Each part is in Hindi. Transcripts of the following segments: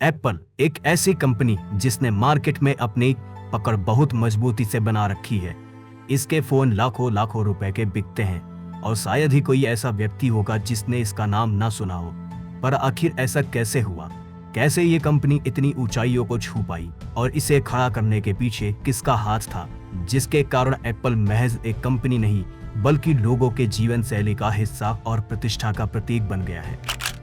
एप्पल एक ऐसी कंपनी जिसने मार्केट में अपनी पकड़ बहुत मजबूती से बना रखी है। इसके फोन लाखों लाखों रुपए के बिकते हैं और शायद ही कोई ऐसा व्यक्ति होगा जिसने इसका नाम ना सुना हो। पर आखिर ऐसा कैसे हुआ? कैसे ये कंपनी इतनी ऊंचाइयों को छू पाई और इसे खड़ा करने के पीछे किसका हाथ था, जिसके कारण एप्पल महज एक कंपनी नहीं बल्कि लोगों के जीवन शैली का हिस्सा और प्रतिष्ठा का प्रतीक बन गया है।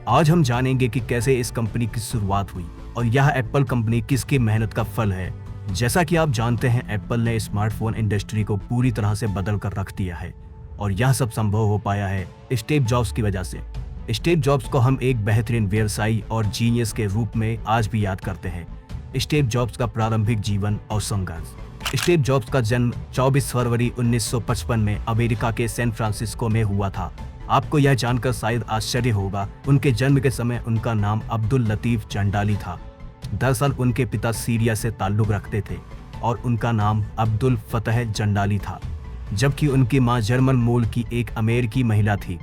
आज हम जानेंगे कि कैसे इस कंपनी की शुरुआत हुई और यह एप्पल कंपनी किसकी मेहनत का फल है। जैसा कि आप जानते हैं, एप्पल ने स्मार्टफोन इंडस्ट्री को पूरी तरह से बदल कर रख दिया है और यह सब संभव हो पाया है स्टीव जॉब्स की वजह से। स्टीव जॉब्स को हम एक बेहतरीन व्यवसायी और जीनियस के रूप में आज भी याद करते हैं। स्टीव जॉब्स का प्रारंभिक जीवन और संघर्ष। स्टीव जॉब्स का जन्म 24 फरवरी 1955 में अमेरिका के सैन फ्रांसिस्को में हुआ था। आपको यह जानकर शायद आश्चर्य होगा, उनके जन्म के समय उनका नाम अब्दुल लतीफ जंडाली था। दरअसल उनके पिता सीरिया से ताल्लुक रखते थे और उनका नाम अब्दुल फतह जंडाली था, जबकि उनकी मां जर्मन मूल की एक अमेरिकी महिला थी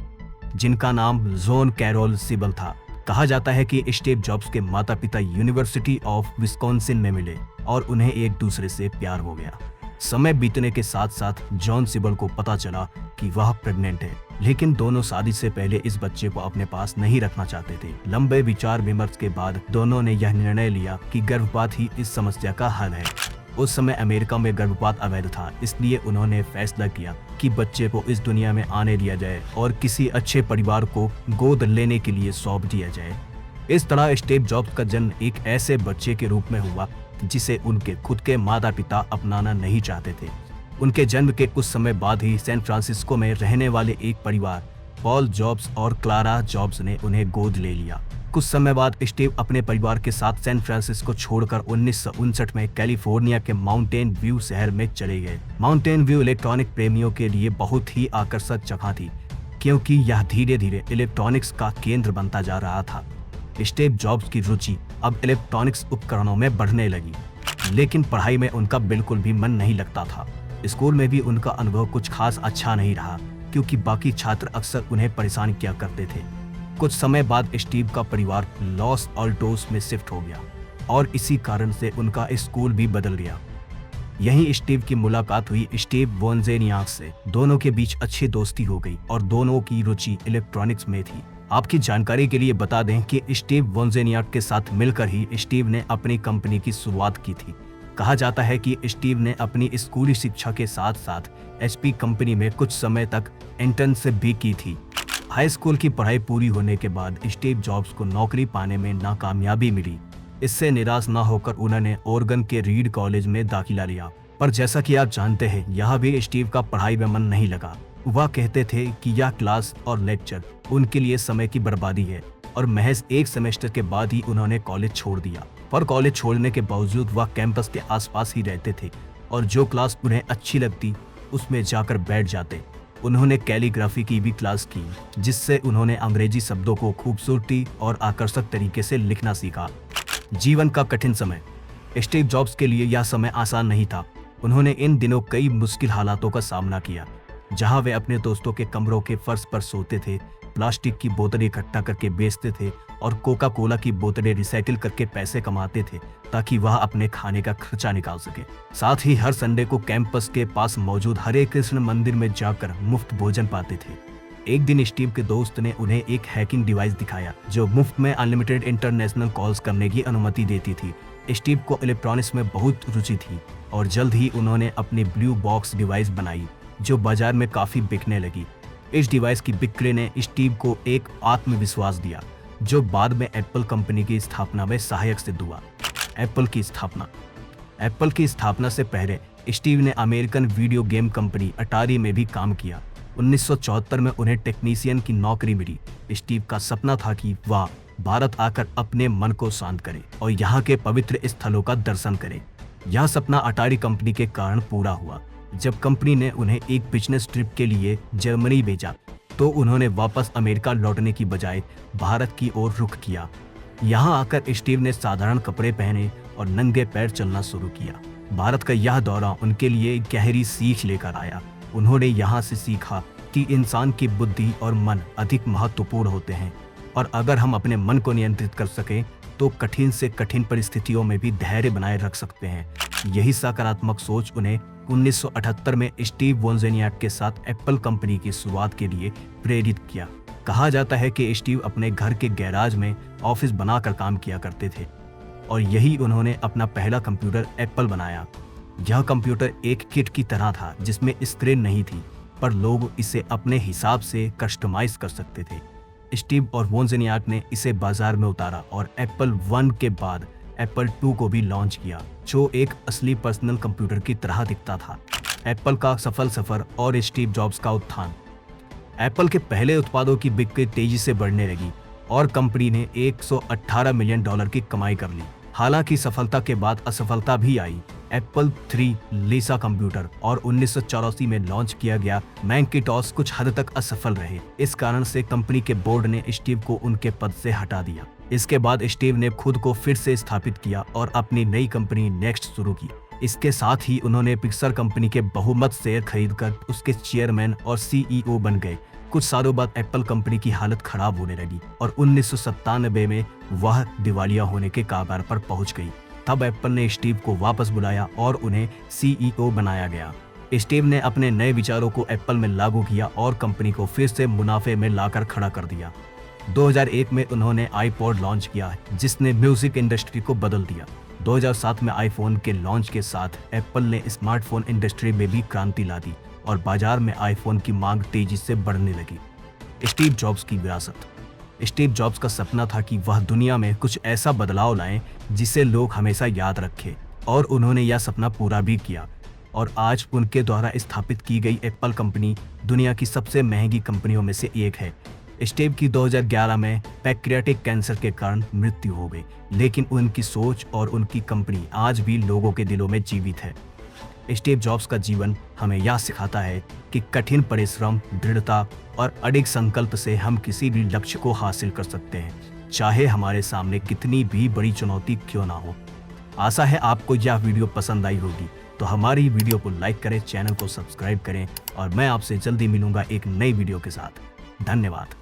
जिनका नाम जॉन कैरोल सिबल था। कहा जाता है कि स्टीव जॉब्स के माता पिता यूनिवर्सिटी ऑफ विस्कॉन्सिन में मिले और उन्हें एक दूसरे से प्यार हो गया। समय बीतने के साथ साथ जॉन सिबल को पता चला कि वह प्रेग्नेंट है, लेकिन दोनों शादी से पहले इस बच्चे को अपने पास नहीं रखना चाहते थे। लंबे विचार विमर्श के बाद दोनों ने यह निर्णय लिया कि गर्भपात ही इस समस्या का हल है। उस समय अमेरिका में गर्भपात अवैध था, इसलिए उन्होंने फैसला किया कि बच्चे को इस दुनिया में आने दिया जाए और किसी अच्छे परिवार को गोद लेने के लिए सौंप दिया जाए। इस तरह स्टीव जॉब्स का जन्म एक ऐसे बच्चे के रूप में हुआ जिसे उनके खुद के माता पिता अपनाना नहीं चाहते थे। उनके जन्म के कुछ समय बाद ही सैन फ्रांसिस्को में रहने वाले एक परिवार पॉल जॉब्स और क्लारा जॉब्स ने उन्हें गोद ले लिया। कुछ समय बाद स्टीव अपने परिवार के साथ सैन फ्रांसिस्को छोड़कर 1959 में कैलिफोर्निया के माउंटेन व्यू शहर में चले गए। माउंटेन व्यू इलेक्ट्रॉनिक प्रेमियों के लिए बहुत ही आकर्षक जगह थी, क्योंकि यह धीरे धीरे इलेक्ट्रॉनिक्स का केंद्र बनता जा रहा था। स्टीव जॉब्स की रुचि अब इलेक्ट्रॉनिक्स उपकरणों में बढ़ने लगी, लेकिन पढ़ाई में उनका बिल्कुल भी मन नहीं लगता था। स्कूल में भी उनका अनुभव कुछ खास अच्छा नहीं रहा, क्योंकि बाकी छात्र अक्सर उन्हें परेशान किया करते थे। कुछ समय बाद स्टीव का परिवार लॉस ऑल्टोस में शिफ्ट हो गया और इसी कारण से उनका स्कूल भी बदल गया। यहीं स्टीव की मुलाकात हुई स्टीव वोंजेनियाक से। दोनों के बीच अच्छी दोस्ती हो गई और दोनों की रुचि इलेक्ट्रॉनिक्स में थी। आपकी जानकारी के लिए बता दें कि स्टीव वोंजेनियाक के साथ मिलकर ही स्टीव ने अपनी कंपनी की शुरुआत की थी। कहा जाता है कि स्टीव ने अपनी स्कूली शिक्षा के साथ साथ एचपी कंपनी में कुछ समय तक इंटर्नशिप भी की थी। हाई स्कूल की पढ़ाई पूरी होने के बाद स्टीव जॉब्स को नौकरी पाने में नाकामयाबी मिली। इससे निराश न होकर उन्होंने ओरेगन के रीड कॉलेज में दाखिला लिया, पर जैसा कि आप जानते हैं, यहाँ भी स्टीव का पढ़ाई में मन नहीं लगा। वह कहते थे कि यह क्लास और लेक्चर उनके लिए समय की बर्बादी है और महज एक सेमेस्टर के बाद ही उन्होंने कॉलेज छोड़ दिया। पर कॉलेज छोड़ने के बावजूद वह कैंपस के आसपास ही रहते थे और जो क्लास उन्हें अच्छी लगती उसमें जाकर बैठ जाते। उन्होंने कैलीग्राफी की भी क्लास की, जिससे उन्होंने अंग्रेजी शब्दों को खूबसूरती और आकर्षक तरीके से लिखना सीखा। जीवन का कठिन समय। स्टीव जॉब्स के लिए यह समय आसान नहीं था। उन्होंने इन दिनों कई मुश्किल हालातों का सामना किया, जहां वे अपने दोस्तों के कमरों के फर्श पर सोते थे, प्लास्टिक की बोतलें इकट्ठा करके बेचते थे और कोका कोला की बोतलें रिसाइकिल करके पैसे कमाते थे ताकि वह अपने खाने का खर्चा निकाल सके। साथ ही हर संडे को कैंपस के पास मौजूद हरे कृष्ण मंदिर में जाकर मुफ्त भोजन पाते थे। एक दिन स्टीव के दोस्त ने उन्हें एक हैकिंग डिवाइस दिखाया जो मुफ्त में अनलिमिटेड इंटरनेशनल कॉल्स करने की अनुमति देती थी। स्टीव को इलेक्ट्रॉनिक्स में बहुत रुचि थी और जल्द ही उन्होंने अपनी ब्लू बॉक्स डिवाइस बनाई जो बाजार में काफी बिकने लगी। इस डिवाइस की बिक्री ने स्टीव को एक आत्मविश्वास दिया जो बाद में एप्पल कंपनी की स्थापना में सहायक सिद्ध हुआ। एप्पल की स्थापना से पहले स्टीव ने अमेरिकन वीडियो गेम कंपनी अटारी में भी काम किया। 1974 में उन्हें टेक्नीशियन की नौकरी मिली। स्टीव का सपना था कि वह भारत आकर अपने मन को शांत करे और यहाँ के पवित्र स्थलों का दर्शन करे। यह सपना अटारी कंपनी के कारण पूरा हुआ। जब कंपनी ने उन्हें एक बिजनेस ट्रिप के लिए जर्मनी भेजा तो उन्होंने वापस अमेरिका लौटने की बजाय भारत की ओर रुख किया। यहाँ आकर स्टीव ने साधारण कपड़े पहने और नंगे पैर चलना शुरू किया। भारत का यह दौरा उनके लिए गहरी सीख लेकर आया। उन्होंने यहाँ से सीखा कि इंसान की बुद्धि और मन अधिक महत्वपूर्ण होते हैं और अगर हम अपने मन को नियंत्रित कर सकें तो कठिन से कठिन परिस्थितियों में भी धैर्य बनाए रख सकते हैं। यही सकारात्मक सोच उन्हें 1978 में स्टीव वोज़नियाक के साथ एप्पल कंपनी की शुरुआत के लिए प्रेरित किया। कहा जाता है कि स्टीव अपने घर के गैराज में ऑफिस बनाकर काम किया करते थे और यही उन्होंने अपना पहला कंप्यूटर एप्पल बनाया। यह कंप्यूटर एक किट की तरह था जिसमें स्क्रीन नहीं थी, पर लोग इसे अपने हिसाब से कस्टमाइज कर सकते थे। स्टीव और वोज़नियाक ने इसे बाजार में उतारा और एप्पल 1 के बाद एप्पल 2 को भी लॉन्च किया, जो एक असली पर्सनल कंप्यूटर की तरह दिखता था। एप्पल का सफल सफर और स्टीव जॉब्स का उत्थान। एप्पल के पहले उत्पादों की बिक्री तेजी से बढ़ने लगी और कंपनी ने $118 मिलियन की कमाई कर ली। हालांकि सफलता के बाद असफलता भी आई। एप्पल 3 लीसा कंप्यूटर और 1984 में लॉन्च किया गया मैकिन्टॉश कुछ हद तक असफल रहे। इस कारण से कंपनी के बोर्ड ने स्टीव को उनके पद से हटा दिया। इसके बाद स्टीव ने खुद को फिर से स्थापित किया और अपनी नई कंपनी नेक्स्ट शुरू की। इसके साथ ही उन्होंने पिक्सर कंपनी के बहुमत शेयर खरीदकर उसके चेयरमैन और CEO बन गए। कुछ सालों बाद एप्पल कंपनी की हालत खराब होने लगी और 1997 में वह दिवालिया होने के कगार पर पहुंच गई। तब एप्पल ने स्टीव को वापस बुलाया और उन्हें CEO बनाया गया। स्टीव ने अपने नए विचारों को एप्पल में लागू किया और कंपनी को फिर से मुनाफे में लाकर खड़ा कर दिया। 2001 में उन्होंने आईपॉड लॉन्च किया जिसने म्यूजिक इंडस्ट्री को बदल दिया। 2007 में आईफोन के लॉन्च के साथ एप्पल ने स्मार्टफोन इंडस्ट्री में भी क्रांति ला दी और बाजार में आईफोन की मांग तेजी से बढ़ने लगी। स्टीव जॉब्स की विरासत। स्टीव जॉब्स का सपना था कि वह दुनिया में कुछ ऐसा बदलाव लाएं जिसे लोग हमेशा याद रखें, और उन्होंने यह सपना पूरा भी किया। और आज उनके द्वारा स्थापित की गई एप्पल कंपनी दुनिया की सबसे महंगी कंपनियों में से एक है। स्टीव की 2011 में पैंक्रियाटिक कैंसर के कारण मृत्यु हो गई, लेकिन उनकी सोच और उनकी कंपनी आज भी लोगों के दिलों में जीवित है। स्टीव जॉब्स का जीवन हमें यह सिखाता है कि कठिन परिश्रम, दृढ़ता और अडिग संकल्प से हम किसी भी लक्ष्य को हासिल कर सकते हैं, चाहे हमारे सामने कितनी भी बड़ी चुनौती क्यों ना हो। आशा है आपको यह वीडियो पसंद आई होगी, तो हमारी वीडियो को लाइक करें, चैनल को सब्सक्राइब करें और मैं आपसे जल्दी मिलूंगा एक नई वीडियो के साथ। धन्यवाद।